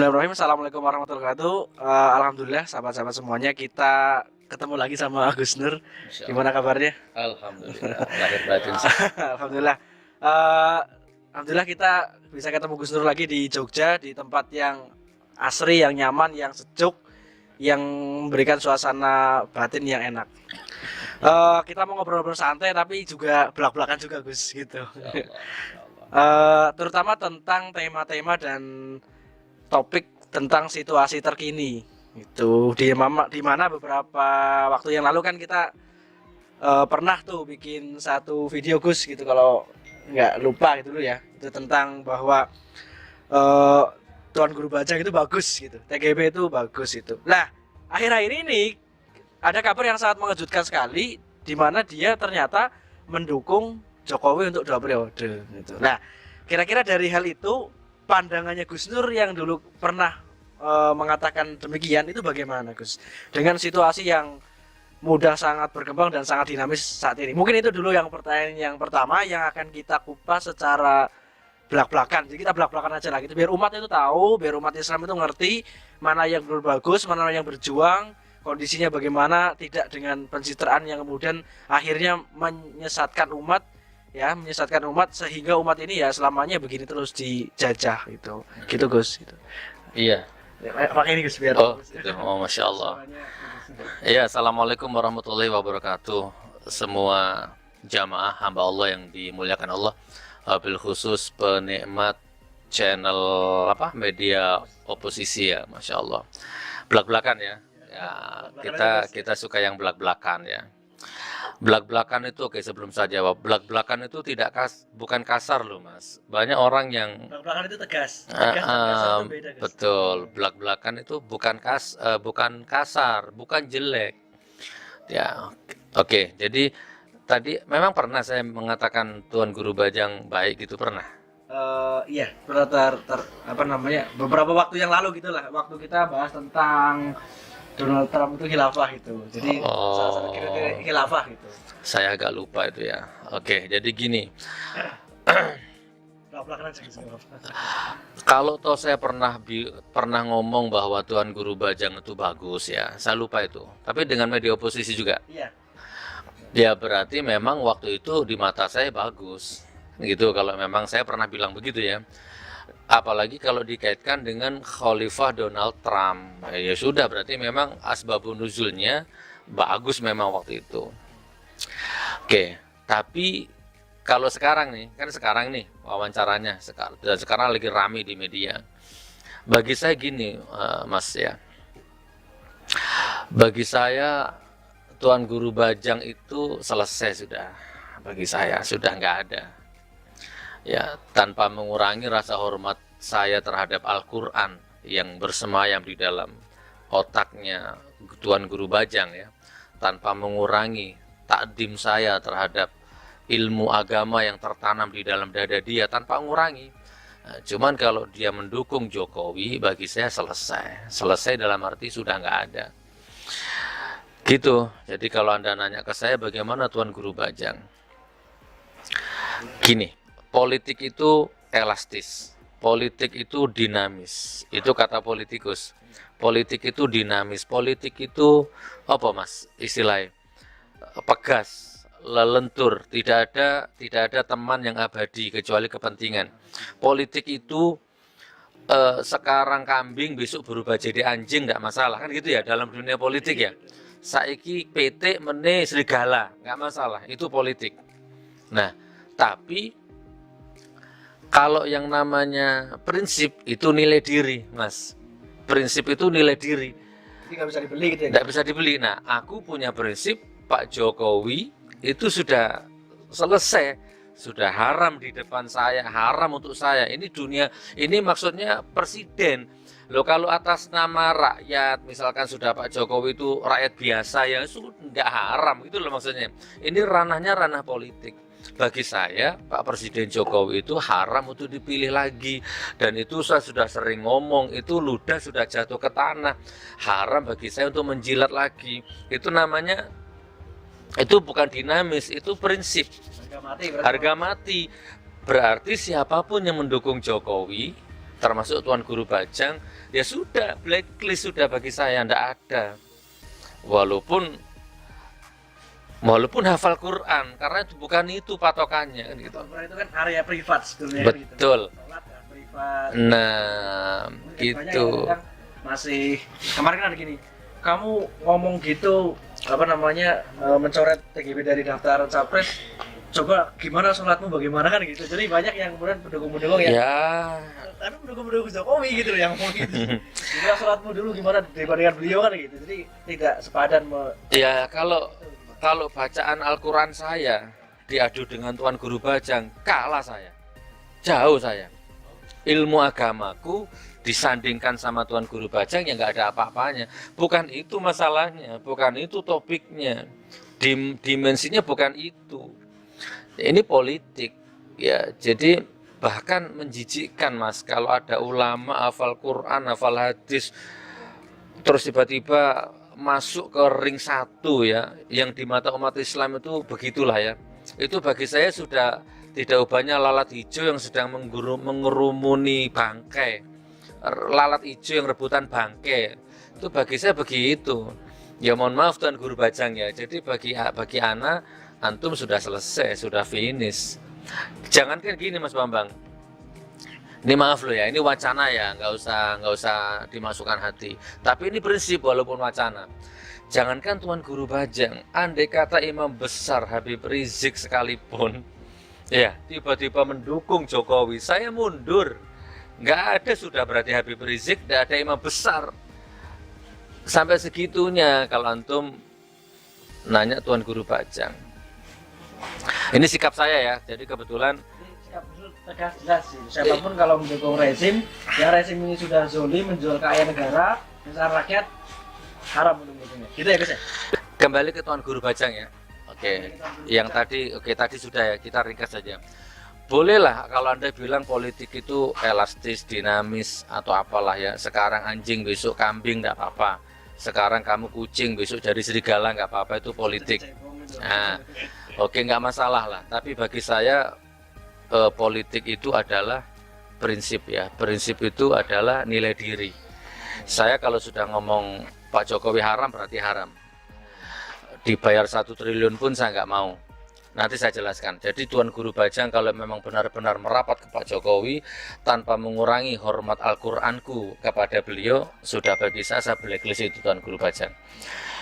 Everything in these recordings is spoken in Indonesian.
Bismillahirrahmanirrahim. Assalamualaikum warahmatullahi wabarakatuh. Alhamdulillah sahabat-sahabat semuanya, kita ketemu lagi sama Gus Nur. Gimana kabarnya? Alhamdulillah, lahir batin. Alhamdulillah. Eh, Alhamdulillah kita bisa ketemu Gus Nur lagi di Jogja, di tempat yang asri, yang nyaman, yang sejuk, yang memberikan suasana batin yang enak. Kita mau ngobrol-ngobrol santai tapi juga belak-belakan juga Gus gitu. Terutama tentang tema-tema dan topik tentang situasi terkini. Itu di mana beberapa waktu yang lalu kan kita pernah tuh bikin satu video Gus gitu, kalau nggak lupa gitu loh ya. Itu tentang bahwa Tuan Guru Bajang itu bagus gitu, TGB itu bagus itu. Nah, akhir-akhir ini ada kabar yang sangat mengejutkan sekali, di mana dia ternyata mendukung Jokowi untuk 2 periode gitu. Nah, kira-kira dari hal itu pandangannya Gus Nur yang dulu pernah mengatakan demikian itu bagaimana Gus? Dengan situasi yang mudah sangat berkembang dan sangat dinamis saat ini. Mungkin itu dulu yang pertanyaan yang pertama yang akan kita kupas secara belak-belakan. Jadi kita belak-belakan aja lah gitu, biar umat itu tahu, biar umat Islam itu ngerti mana yang bagus, mana yang berjuang, kondisinya bagaimana, tidak dengan pencitraan yang kemudian akhirnya menyesatkan umat, ya, menyesatkan umat sehingga umat ini ya selamanya begini terus dijajah gitu. Gitu Gus gitu. Iya. Pakai ini Gus biar. Gitu. Masya Allah. Iya, assalamualaikum warahmatullahi wabarakatuh. Semua jamaah hamba Allah yang dimuliakan Allah, bil khusus penikmat channel media oposisi ya, masya Allah. Belak-belakan ya. Ya, kita suka yang belak-belakan ya. Belak-belakan itu oke, sebelum saya jawab, belak-belakan itu bukan kasar loh Mas. Banyak orang yang belak-belakan itu tegas. Tegas beda, betul. Belak-belakan itu bukan kasar, bukan jelek. Ya, oke. Jadi tadi memang pernah saya mengatakan Tuan Guru Bajang baik gitu, pernah. Iya, beberapa waktu yang lalu gitulah, waktu kita bahas tentang Donald Trump itu khilafah itu. Jadi kira-kira khilafah gitu. Saya agak lupa itu ya. Oke, jadi gini. Kalau toh saya pernah ngomong bahwa Tuan Guru Bajang itu bagus ya, saya lupa itu. Tapi dengan media oposisi juga. Iya. Ya berarti memang waktu itu di mata saya bagus. Gitu kalau memang saya pernah bilang begitu ya. Apalagi kalau dikaitkan dengan Khalifah Donald Trump, ya sudah berarti memang asbabun nuzulnya bagus memang waktu itu. Oke, tapi kalau sekarang nih, kan sekarang nih wawancaranya sekarang lagi rame di media. Bagi saya gini, Mas ya, bagi saya Tuan Guru Bajang itu selesai sudah, bagi saya sudah nggak ada. Ya, tanpa mengurangi rasa hormat saya terhadap Al-Quran yang bersemayam di dalam otaknya Tuan Guru Bajang ya, tanpa mengurangi takdim saya terhadap ilmu agama yang tertanam di dalam dada dia, tanpa mengurangi. Nah, cuman kalau dia mendukung Jokowi, bagi saya selesai dalam arti sudah nggak ada. Gitu. Jadi kalau Anda nanya ke saya bagaimana Tuan Guru Bajang, gini. Politik itu elastis, politik itu dinamis, itu kata politikus. Politik itu dinamis, politik itu apa Mas istilahnya? Pegas, lelentur, tidak ada teman yang abadi kecuali kepentingan. Politik itu sekarang kambing, besok berubah jadi anjing, tidak masalah kan gitu ya dalam dunia politik ya. Saiki PT meneh serigala, nggak masalah, itu politik. Nah, tapi kalau yang namanya prinsip itu nilai diri, Mas. Prinsip itu nilai diri. Jadi nggak bisa dibeli gitu ya? Nggak bisa dibeli. Nah, aku punya prinsip Pak Jokowi itu sudah selesai. Sudah haram di depan saya, haram untuk saya. Ini dunia, ini maksudnya presiden. Loh, kalau atas nama rakyat, misalkan sudah Pak Jokowi itu rakyat biasa, ya sudah nggak haram. Gitu loh maksudnya. Ini ranahnya ranah politik. Bagi saya, Pak Presiden Jokowi itu haram untuk dipilih lagi. Dan itu saya sudah sering ngomong, itu ludah sudah jatuh ke tanah. Haram bagi saya untuk menjilat lagi. Itu namanya, itu bukan dinamis, itu prinsip. Harga mati. Berarti siapapun yang mendukung Jokowi, termasuk Tuan Guru Bajang, ya sudah, blacklist sudah bagi saya, tidak ada. Walaupun hafal Quran, karena bukan itu patokannya kan gitu. Quran itu kan area privat sebenarnya. Betul. Gitu. Sholat privat. Nah, gitu. Kan masih kemarin kan ada gini, kamu ngomong gitu apa namanya mencoret TGB dari daftar capres, coba gimana sholatmu bagaimana kan gitu. Jadi banyak yang kemudian pendukung-pendukung ya. Tapi pendukung-pendukung Jokowi gitu loh yang ngomong gitu. Gimana sholatmu dulu gimana dibandingkan beliau kan gitu. Jadi tidak sepadan ya kalau bacaan Al-Quran saya diadu dengan Tuan Guru Bajang, kalah saya, jauh saya. Ilmu agamaku disandingkan sama Tuan Guru Bajang ya nggak ada apa-apanya. Bukan itu masalahnya, bukan itu topiknya, dimensinya bukan itu. Ini politik ya, jadi bahkan menjijikkan Mas kalau ada ulama hafal Quran, hafal hadis, terus tiba-tiba masuk ke ring satu ya, yang di mata umat Islam itu begitulah ya. Itu bagi saya sudah tidak ubahnya lalat hijau yang sedang mengerumuni bangkai, lalat hijau yang rebutan bangkai. Itu bagi saya begitu. Ya mohon maaf Tuan Guru Bajang ya. Jadi bagi ana antum sudah selesai, sudah finish. Jangankan gini Mas Bambang. Ini maaf loh ya, ini wacana ya, nggak usah dimasukkan hati. Tapi ini prinsip walaupun wacana. Jangankan Tuan Guru Bajang, andai kata imam besar Habib Rizik sekalipun, ya tiba-tiba mendukung Jokowi, saya mundur. Nggak ada sudah berarti Habib Rizik, nggak ada imam besar. Sampai segitunya kalau antum nanya Tuan Guru Bajang. Ini sikap saya ya, jadi kebetulan tegas jelas sih. Siapapun kalau mendukung rezim, ya rezim ini sudah zolim, menjual kekayaan negara, besar rakyat, haram mendukungnya. Gitu ya guys ya. Kembali ke Tuan Guru Bajang ya. Oke. Yang tadi sudah ya, kita ringkas saja. Bolehlah kalau Anda bilang politik itu elastis, dinamis atau apalah ya. Sekarang anjing, besok kambing, enggak apa-apa. Sekarang kamu kucing, besok jadi serigala, enggak apa-apa, itu politik. Nah, oke, enggak masalah lah. Tapi bagi saya politik itu adalah prinsip ya. Prinsip itu adalah nilai diri. Saya kalau sudah ngomong Pak Jokowi haram berarti haram. Dibayar 1 triliun pun saya nggak mau. Nanti saya jelaskan. Jadi Tuan Guru Bajang kalau memang benar-benar merapat ke Pak Jokowi tanpa mengurangi hormat Al-Qur'anku kepada beliau, sudah bagi saya blacklist itu Tuan Guru Bajang.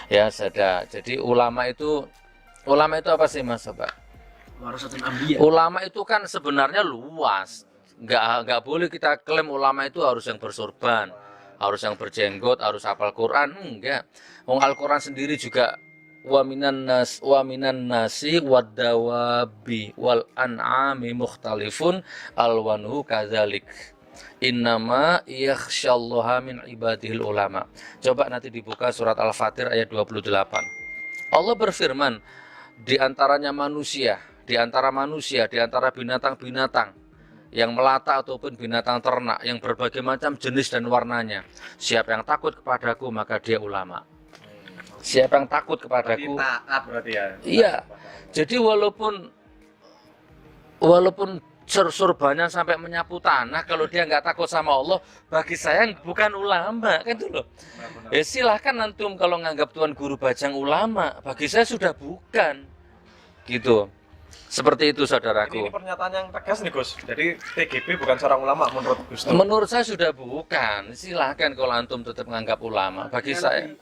Ya sudah. Jadi ulama itu apa sih Mas Pak? Ulama itu kan sebenarnya luas. Nggak boleh kita klaim ulama itu harus yang bersorban, harus yang berjenggot, harus hafal Quran. Enggak. Wong Al-Quran sendiri juga wa minan nasi wadawabi wal an'ami mukhtalifun alwanuhu kadzalik. Innama yakhsyallaha min ibadihil ulama. Coba nanti dibuka surat Al-Fatir ayat 28. Allah berfirman, di antaranya manusia, di antara binatang-binatang yang melata ataupun binatang ternak yang berbagai macam jenis dan warnanya, siapa yang takut kepadaku maka dia ulama. Siapa yang takut kepadaku taat berarti ya. Iya. Jadi walaupun surbannya sampai menyapu tanah, kalau dia nggak takut sama Allah, bagi saya bukan ulama kan itu loh. Ya silahkan antum kalau nganggap Tuan Guru Bajang ulama, bagi saya sudah bukan gitu. Seperti itu saudaraku. Ini pernyataan yang tegas nih Gus. Jadi TGB bukan seorang ulama menurut Gus. Menurut saya sudah bukan. Silahkan kalau antum tetap menganggap ulama. Bagi saya,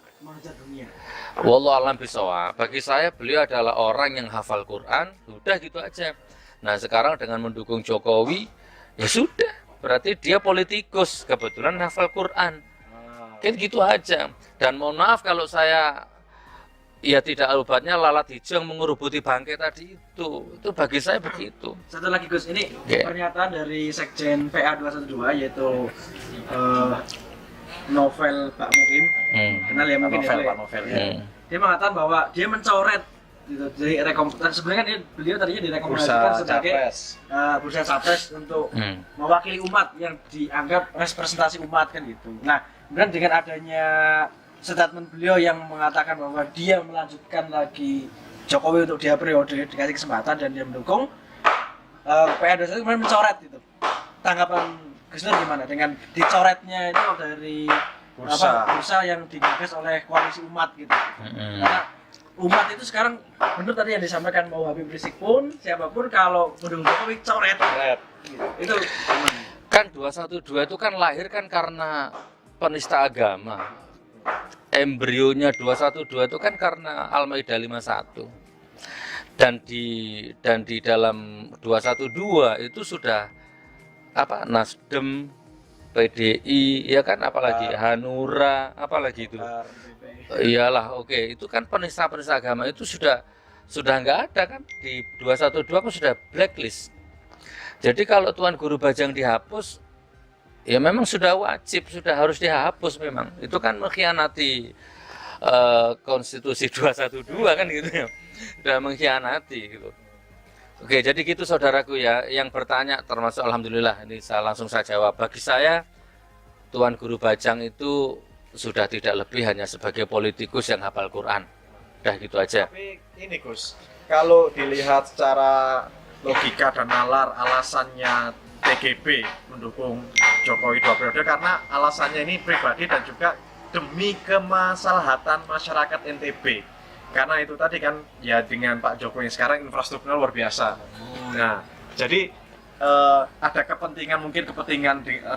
wallahu alam bisawab. Bagi saya beliau adalah orang yang hafal Quran. Sudah gitu aja. Nah sekarang dengan mendukung Jokowi, ya sudah. Berarti dia politikus. Kebetulan hafal Quran. Kan gitu aja. Dan mohon maaf kalau saya ya tidak obatnya lalat hijau yang mengerubuti bangkai tadi itu bagi saya begitu. Satu lagi Gus, ini pernyataan dari Sekjen PA 212 yaitu Novel Pak Mukim. Kenal ya mungkin Novel, ya, Pak Novel ya. Dia mengatakan bahwa dia mencoret gitu. Jadi sebenarnya kan beliau tadinya direkomendasikan sebagai bursa capres untuk mewakili umat yang dianggap representasi umat kan gitu. Nah, kemudian dengan adanya statement beliau yang mengatakan bahwa dia melanjutkan lagi Jokowi untuk dia periode, dikasih kesempatan dan dia mendukung, PA 21 kemudian mencoret itu. Tanggapan Gus Nur gimana dengan dicoretnya itu dari bursa yang digagas oleh koalisi umat gitu. Karena umat itu sekarang benar tadi yang disampaikan mau Habib Rizik pun siapapun kalau mendukung Jokowi coret. Gitu. Itu kan 212 itu kan lahir kan karena penista agama. Embrionya 212 itu kan karena Al-Maidah 51. Dan di dalam 212 itu sudah Nasdem, PDI, ya kan, apalagi Hanura, apalagi itu. Iyalah, oke. Itu kan penista-penista agama itu sudah nggak ada kan, di 212 kan sudah blacklist. Jadi kalau Tuan Guru Bajang dihapus, ya memang sudah wajib, sudah harus dihapus memang. Itu kan mengkhianati konstitusi 212 kan gitu ya. Sudah mengkhianati gitu. Oke, jadi gitu saudaraku ya, yang bertanya termasuk alhamdulillah ini saya langsung saya jawab. Bagi saya Tuan Guru Bajang itu sudah tidak lebih hanya sebagai politikus yang hafal Quran. Udah gitu aja. Tapi ini Gus, kalau dilihat secara logika dan nalar alasannya TGB mendukung Jokowi 2 periode karena alasannya ini pribadi dan juga demi kemaslahatan masyarakat NTB. Karena itu tadi kan ya dengan Pak Jokowi sekarang infrastrukturnya luar biasa. Nah, jadi ada kepentingan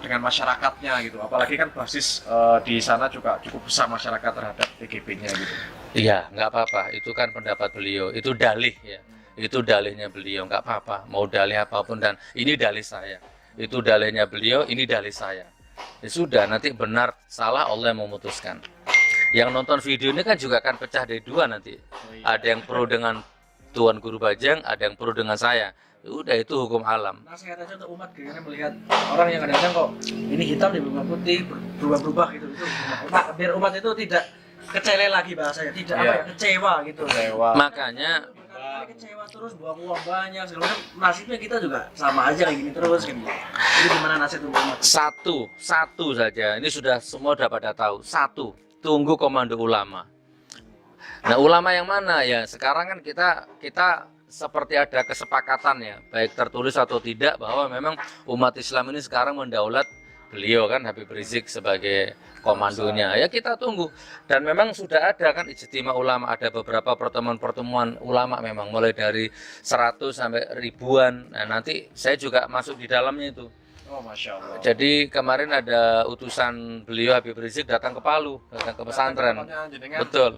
dengan masyarakatnya gitu. Apalagi kan basis di sana juga cukup besar masyarakat terhadap TGB-nya gitu. Iya, nggak apa-apa. Itu kan pendapat beliau. Itu dalih ya. Itu dalihnya beliau, nggak apa-apa. Mau dalih apapun dan ini dalih saya. Itu dalihnya beliau, ini dalih saya. Ya sudah, nanti benar salah Allah yang memutuskan. Yang nonton video ini kan juga akan pecah dari dua nanti. Ada yang pro dengan Tuan Guru Bajang, ada yang pro dengan saya. Udah, itu hukum alam. Nasihat aja untuk umat karena melihat orang yang kadang-kadang kok ini hitam berubah putih, berubah-ubah gitu. Nah, biar umat itu tidak kecele lagi bahasanya, tidak kecewa gitu. Makanya kecewa terus buang uang banyak segala macam, nasibnya kita juga sama aja kayak gini terus gitu. Jadi gimana nasib umat? Satu saja. Ini sudah semua pada tahu. Satu, tunggu komando ulama. Nah, ulama yang mana ya? Sekarang kan kita seperti ada kesepakatan ya, baik tertulis atau tidak, bahwa memang umat Islam ini sekarang mendaulat beliau kan Habib Rizik sebagai komandonya. Ya kita tunggu. Dan memang sudah ada kan ijtima ulama, ada beberapa pertemuan-pertemuan ulama memang mulai dari 100 sampai ribuan. Nah, nanti saya juga masuk di dalamnya itu. Oh, Masya Allah. Jadi kemarin ada utusan beliau Habib Rizik datang ke Palu, datang ke pesantren. Betul.